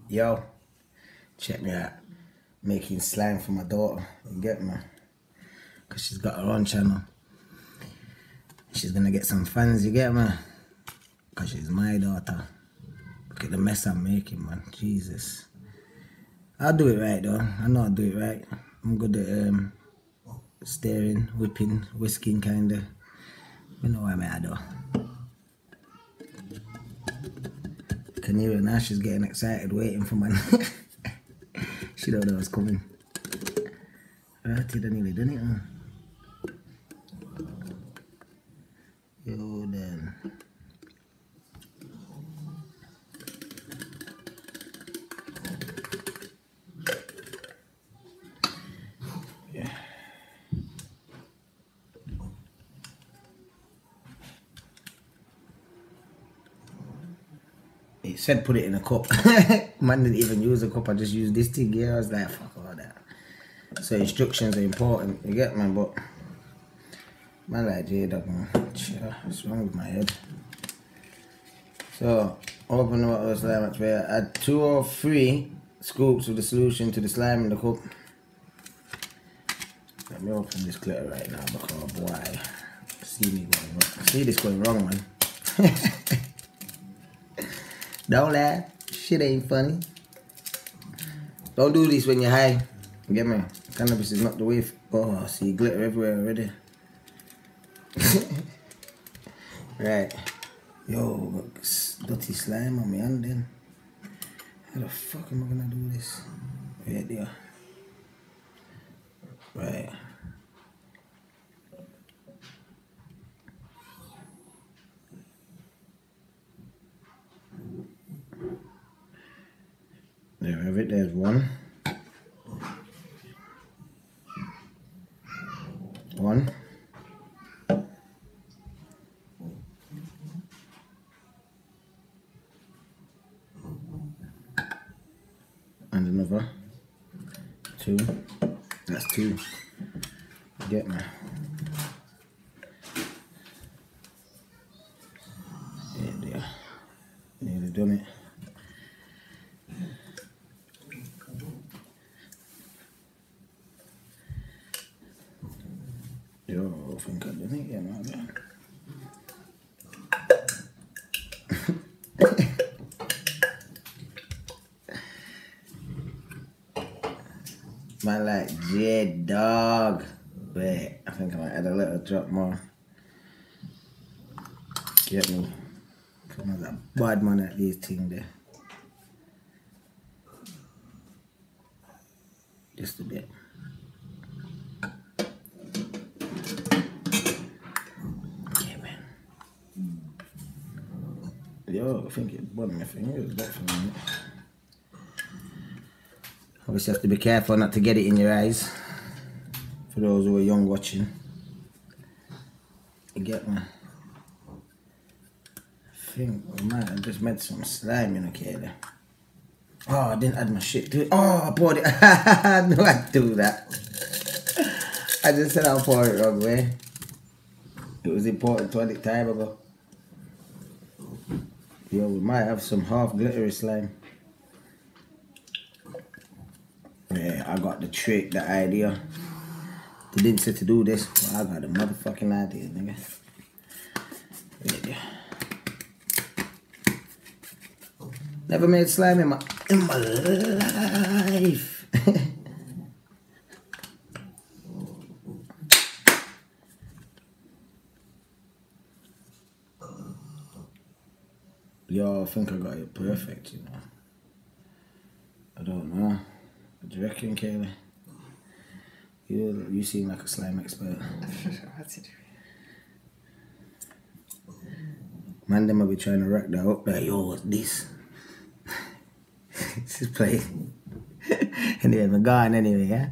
Yo, check me out. Making slime for my daughter. You get me? Because she's got her own channel. She's gonna get some fans, you get me? Because she's my daughter. Look at the mess I'm making, man. Jesus. I'll do it right, though. I know I'll do it right. I'm good at stirring, whipping, whisking, kinda. You know what I mean, I do. Can you hear her now? She's getting excited, waiting for man. She don't know what's coming. Right, I nearly done it, huh? Yo, then. Yeah. It said put it in a cup. Man didn't even use a cup, I just used this thing. Yeah, I was like, fuck all that. So instructions are important, you get me? But man like Dogg, man. What's wrong with my head? So open the water slime at where add 2 or 3 scoops of the solution to the slime in the cup. Let me open this glitter right now because boy, see me going wrong. See this going wrong, man. Don't laugh. Shit ain't funny. Don't do this when you're high. You get me? Cannabis is not the way. Oh, I see glitter everywhere already. Right. Yo, dirty slime on my hand then. How the fuck am I gonna do this? Right there. Right. There we have it, there's one. One. And another. 2. That's 2. Get me. There. Nearly done it. Yo, I think I done it, yeah, man. Man like Dogg. Wait, I think I might add a little drop more. Get me. Come on, that bad man at these things there. Just a bit. Okay, man. Yo, I think it burned my fingers definitely. Obviously, you have to be careful not to get it in your eyes. For those who are young watching. You get me? I think I might have just made some slime in okay. Oh, I didn't add my shit to it. Oh, I poured it. I knew I'd do that. I just said I'll pour it wrong way. It was important 20 time ago. Yo, we might have some half glittery slime. Yeah, I got the trick, the idea. They didn't say to do this, but I got the motherfucking idea, nigga. Yeah. Never made slime in my life. Yo, I think I got it perfect, you know. I don't know. What do you reckon, Kaylee? You seem like a slime expert. What's it doing? Man, them will be trying to rack that up there. Yo, what's this? This is playing. Anyway, I'm gone anyway, yeah?